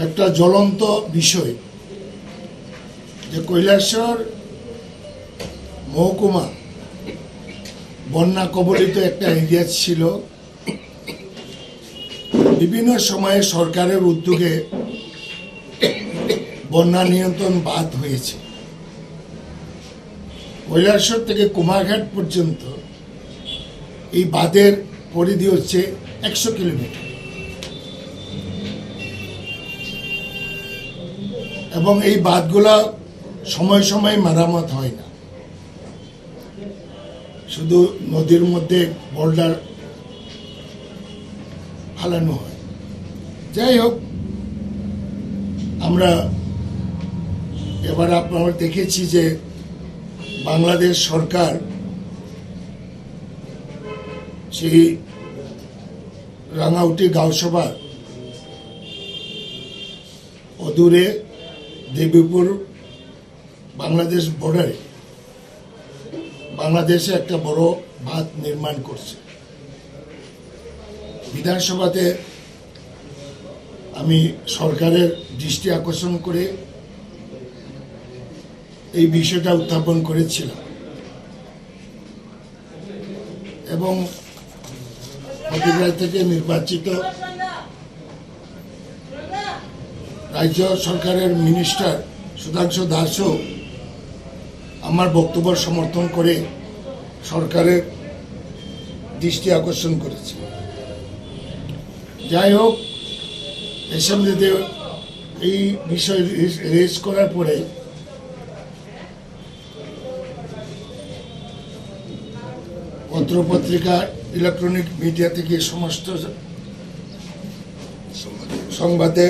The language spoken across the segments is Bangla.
একটা জ্বলন্ত বিষয় যে কৈলাসহর মহকুমা বন্যা কবলিত একটা এরিয়া ছিল। বিভিন্ন সময়ে সরকারের উদ্যোগে বন্যা নিয়ন্ত্রণ বাঁধ হয়েছে। কৈলাসহর থেকে কুমারঘাট পর্যন্ত এই বাঁধের পরিধি হচ্ছে 100 কিলোমিটার এবং এই বাঁধগুলা সময় সময় মেরামত হয় না, শুধু নদীর মধ্যে বোল্ডার ফালানো হয়। যাই হোক, আমরা এবার আপনারা দেখেছি যে বাংলাদেশ সরকার সেই রাঙাউটি গাঁওসভা অদূরে দেবীপুর বাংলাদেশ বর্ডারে বাংলাদেশে একটা বড় বাঁধ নির্মাণ করছে। বিধানসভাতে আমি সরকারের দৃষ্টি আকর্ষণ করে এই বিষয়টা উত্থাপন করেছিলাম এবং ফটিকরাই থেকে নির্বাচিত রাজ্য সরকারের মিনিস্টার সুধাংশু দাসও আমার বক্তব্য সমর্থন করে সরকারের দৃষ্টি আকর্ষণ করেছে। যাই হোক, অ্যাসেম্বলিতে এই বিষয় রেজ করার পরে পত্রপত্রিকা, ইলেকট্রনিক মিডিয়া থেকে সমস্ত সংবাদে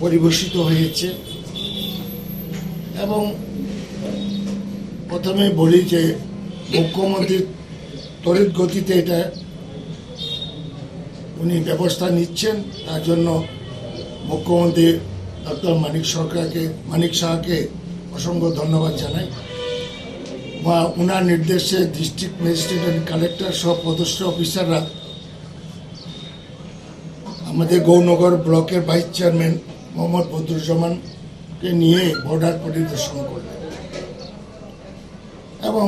পরিবেশিত হয়েছে এবং প্রথমে বলি যে মুখ্যমন্ত্রী তড়িৎ গতিতে এটা উনি ব্যবস্থা নিচ্ছেন। তার জন্য মুখ্যমন্ত্রী ডক্টর মানিক সাহাকে অসংখ্য ধন্যবাদ জানাই। বা ওনার নির্দেশে ডিস্ট্রিক্ট ম্যাজিস্ট্রেট অ্যান্ড কালেক্টর সহ পদস্থ অফিসাররা আমাদের গৌরনগর ব্লকের ভাইস চেয়ারম্যান মোহাম্মদ বদরুজ্জামানকে নিয়ে বর্ডার পরিদর্শন করলেন এবং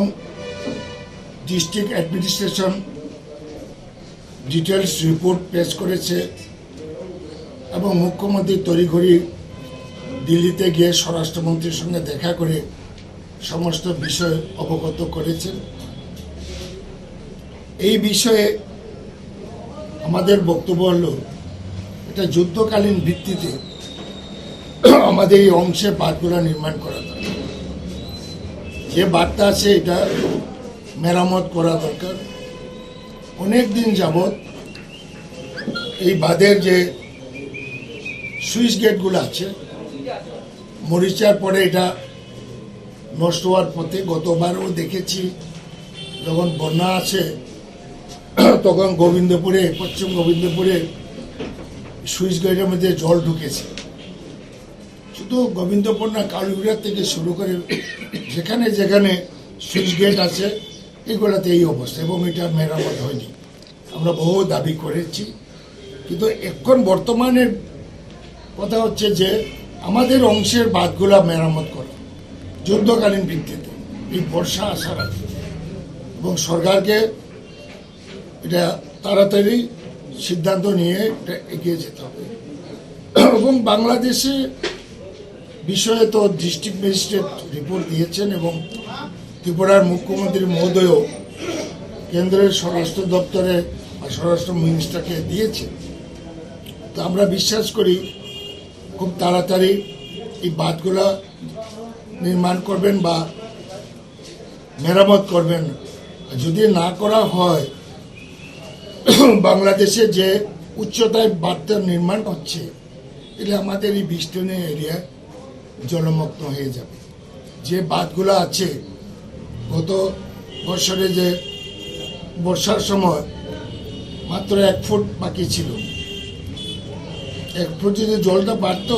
ডিস্ট্রিক্ট অ্যাডমিনিস্ট্রেশন ডিটেলস রিপোর্ট পেশ করেছে এবং মুখ্যমন্ত্রী তড়িঘড়ি দিল্লিতে গিয়ে স্বরাষ্ট্রমন্ত্রীর সঙ্গে দেখা করে সমস্ত বিষয় অবগত করেছেন। এই বিষয়ে আমাদের বক্তব্য হল এটা যুদ্ধকালীন ভিত্তিতে আমাদের এই অংশে বাঁধগুলা নির্মাণ করা দরকার। যে বাঁধটা আছে এটা মেরামত করা দরকার। অনেক দিন যাবৎ এই বাঁধের যে সুইচ গেটগুলো আছে মরিচার পরে এটা নষ্ট হওয়ার পথে। গতবারও দেখেছি যখন বন্যা আছে তখন গোবিন্দপুরে, পশ্চিম গোবিন্দপুরে সুইচ গেটের মধ্যে জল ঢুকেছে। শুধু গোবিন্দপুর না, কালীগুড়া থেকে শুরু করে যেখানে যেখানে সুইচ গেট আছে এগুলোতে এই অবস্থা এবং এটা মেরামত হয়নি। আমরা বহু দাবি করেছি, কিন্তু এখন বর্তমানের কথা হচ্ছে যে আমাদের অংশের বাঁধগুলা মেরামত করা যুদ্ধকালীন ভিত্তিতে এই বর্ষা আসার আগে এবং সরকারকে এটা তাড়াতাড়ি সিদ্ধান্ত নিয়ে এটা এগিয়ে যেতে হবে। এবং বাংলাদেশে বিষয়ে তো ডিস্ট্রিক্ট ম্যাজিস্ট্রেট রিপোর্ট দিয়েছেন এবং ত্রিপুরার মুখ্যমন্ত্রী মহোদয়ও কেন্দ্রের স্বরাষ্ট্র দপ্তরে বা স্বরাষ্ট্র মিনিস্টারকে দিয়েছেন। তো আমরা বিশ্বাস করি খুব তাড়াতাড়ি এই বাঁধগুলা নির্মাণ করবেন বা মেরামত করবেন। যদি না করা হয় বাংলাদেশে যে উচ্চতায় বাঁধটা নির্মাণ হচ্ছে এটা আমাদের এই বিস্তীর্ণ এরিয়া জলমগ্ন হয়ে যাবে। যে বাঁধগুলো আছে গত বছরে যে বর্ষার সময় মাত্র 1 ফুট বাকি ছিল, 1 ফুট যদি জলটা বাড়ত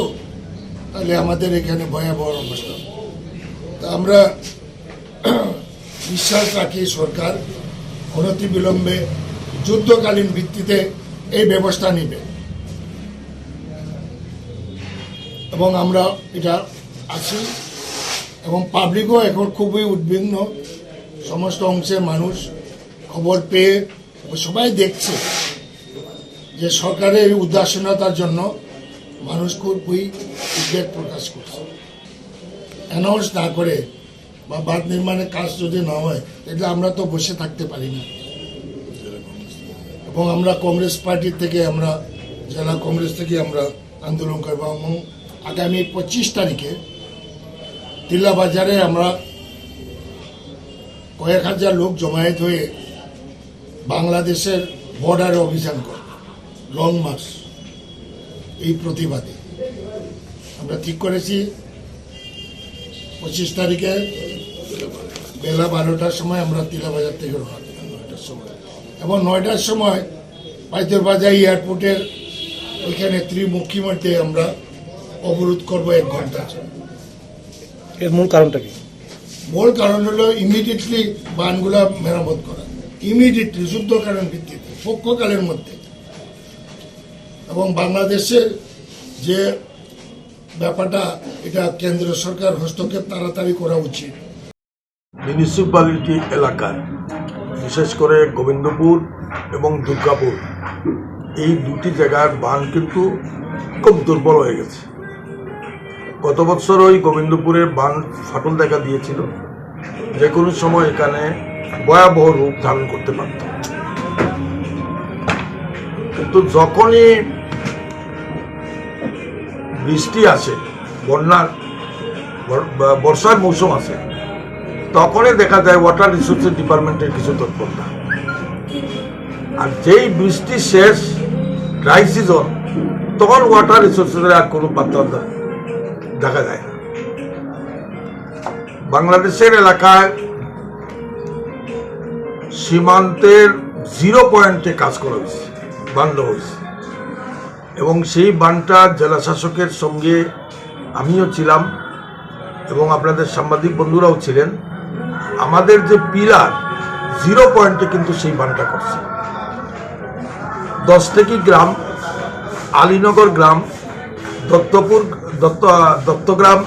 তাহলে আমাদের এখানে ভয়াবহ অবস্থা। তা আমরা বিশ্বাস রাখি সরকার অনতিবিলম্বে যুদ্ধকালীন ভিত্তিতে এই ব্যবস্থা নেবে। এবং আমরা এটা আছি এবং পাবলিকও এখন খুবই উদ্বিগ্ন। সমস্ত অংশের মানুষ খবর পেয়ে সবাই দেখছে যে সরকারের উদাসীনতার জন্য মানুষ খুবই উদ্বেগ প্রকাশ করছে। অ্যানাউন্স না করে বা বাঁধ নির্মাণের কাজ যদি না হয় তাহলে আমরা তো বসে থাকতে পারি না। এবং আমরা কংগ্রেস পার্টির থেকে আমরা জেলা কংগ্রেস থেকে আমরা আন্দোলন করব এবং আগামী 25 তারিখে তিল্লা বাজারে আমরা কয়েক হাজার লোক জমায়েত হয়ে বাংলাদেশের বর্ডারে অভিযান করব, লং মার্চ। এই প্রতিবাদে আমরা ঠিক করেছি 25 তারিখে বেলা 12টার সময় আমরা তিল্লা বাজার থেকে রওনা দেব 9টার সময়, এবং 9টার সময় পাইতের বাজার এয়ারপোর্টের ওইখানে ত্রিমুখী মধ্যে আমরা অবরোধ করব 1 ঘন্টা। এর মূল কারণটা কি? মূল কারণ হলো ইমিডিয়েটলি বানগুলা মেরামত করা, ইমিডিয়েটলি যুদ্ধকালীন ভিত্তিতে পক্ষকালের মধ্যে। এবং বাংলাদেশের যে ব্যাপারটা, এটা কেন্দ্র সরকার হস্তক্ষেপ তাড়াতাড়ি করা উচিত। মিউনিসিপ্যালিটি এলাকায় বিশেষ করে গোবিন্দপুর এবং দুর্গাপুর এই দুটি জায়গার বাঁধ কিন্তু খুব দুর্বল হয়ে গেছে। গত বছর ওই গোবিন্দপুরের বাঁধ ফাটল দেখা দিয়েছিল, যে কোনো সময় এখানে ভয়াবহ রূপ ধারণ করতে পারত। কিন্তু যখনই বৃষ্টি আসে, বর্ষার মৌসুম আসে, তখনই দেখা যায় ওয়াটার রিসোর্সেস ডিপার্টমেন্টের কিছু তৎপরতা। আর যেই বৃষ্টি শেষ, ড্রাই সিজন, তখন ওয়াটার রিসোর্সের আর কোনো পাত্তা দেখা যায় না। বাংলাদেশের এলাকায় সীমান্তের 0 পয়েন্টে কাজ করা হয়েছে, বাঁধ হয়েছে, এবং সেই বাঁধটা জেলা শাসকের সঙ্গে আমিও ছিলাম এবং আপনাদের সাংবাদিক বন্ধুরাও ছিলেন। আমাদের যে পিলার 0 পয়েন্টে কিন্তু সেই বাঁধটা করছে। 10 থেকে গ্রাম, আলীনগর গ্রাম, দত্তগ্রাম,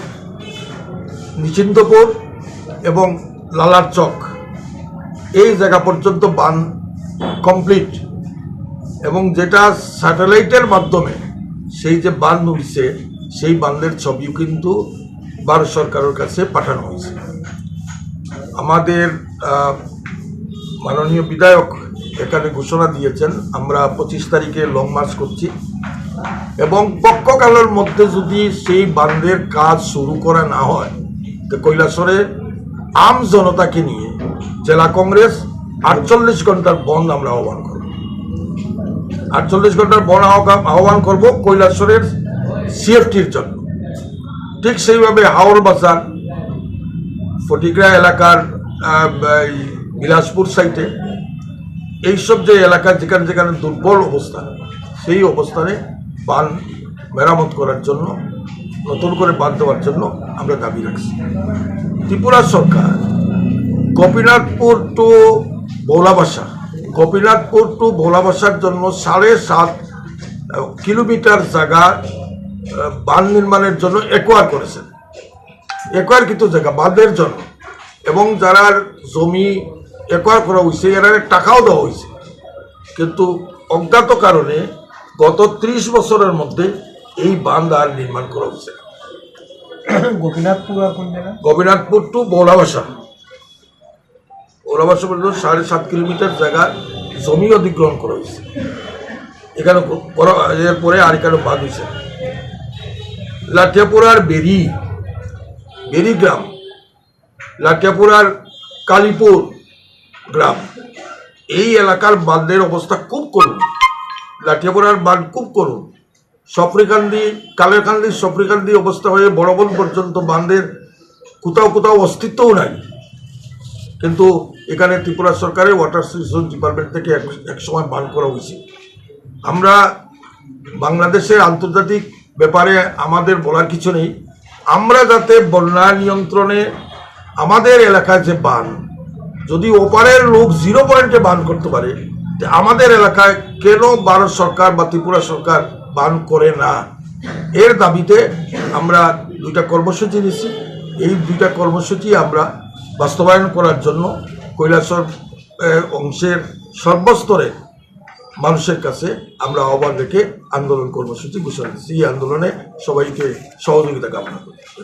নিশ্চিন্তপুর এবং লালার চক, এই জায়গা পর্যন্ত বাঁধ কমপ্লিট। এবং যেটা স্যাটেলাইটের মাধ্যমে সেই যে বাঁধ হয়েছে, সেই বাঁধের ছবিও কিন্তু ভারত সরকারের কাছে পাঠানো হয়েছে। আমাদের মাননীয় বিধায়ক এখানে ঘোষণা দিয়েছেন আমরা 25 তারিখে লং মার্চ করছি, এবং পক্ষকালের মধ্যে যদি সেই বাঁধের কাজ শুরু করা না হয়, তো কৈলাসরে আম জনতাকে নিয়ে জেলা কংগ্রেস 48 ঘন্টার বন্ধ আমরা আহ্বান করব। 48 ঘন্টার বন্ধ আহ্বান করব কৈলাসরের সিএফটির জন্য। ঠিক সেইভাবে হাওর বাজার, ফটিকরা এলাকার বিলাসপুর সাইটে, এইসব যে এলাকা যেখানে যেখানে দুর্বল অবস্থা, সেই অবস্থানে বাঁধ মেরামত করার জন্য, নতুন করে বাঁধ দেওয়ার জন্য আমরা দাবি রাখছি। ত্রিপুরা সরকার গোপীনাথপুর টু ভোলাবাসার জন্য 7.5 কিলোমিটার জায়গা বাঁধ নির্মাণের জন্য একোয়ার করেছেন, একোয়ার কিন্তু জায়গা বাঁধের জন্য, এবং যারা জমি একোয়ার করা হয়েছে এরা টাকাও দেওয়া হয়েছে। কিন্তু অজ্ঞাত কারণে গত 30 বছরের মধ্যে এই বাঁধ আর নির্মাণ করা হয়েছে। গোপীনাথপুর টু ভোলাবাসা পর্যন্ত 7.5 কিলোমিটার জায়গা জমি অধিগ্রহণ করা হয়েছে। এখানে এরপরে আর এখানে বাঁধ হয়েছে। লাঠিয়াপুরার বেরি গ্রাম, লাঠিয়াপুরার কালীপুর গ্রাম, এই এলাকার বাঁধের অবস্থা খুব করুন। লাঠিয়াপুরার বাঁধ খুব করুন। কালেরকান্দি অবস্থা হয়ে বড়বন পর্যন্ত বাঁধের কোথাও অস্তিত্বও নাই। কিন্তু এখানে ত্রিপুরা সরকারের ওয়াটার রিসোর্স ডিপার্টমেন্ট থেকে এক সময় বাঁধ করা হয়েছে। আমরা বাংলাদেশের আন্তর্জাতিক ব্যাপারে আমাদের বলার কিছু নেই। আমরা যাতে বন্যা নিয়ন্ত্রণে আমাদের এলাকায় যে বাঁধ, যদি ওপারের লোক 0 পয়েন্টে বাঁধ করতে পারে, আমাদের এলাকায় কেন ভারত সরকার বা ত্রিপুরা সরকার বাঁধ করে না, এর দাবিতে আমরা 2টা কর্মসূচি নিচ্ছি। এই 2টা কর্মসূচি আমরা বাস্তবায়ন করার জন্য কৈলাসর অংশের সর্বস্তরে মানুষের কাছে আমরা আহ্বান রেখে আন্দোলন কর্মসূচি ঘোষণা দিচ্ছি। এই আন্দোলনে সবাইকে সহযোগিতা কামনা করি।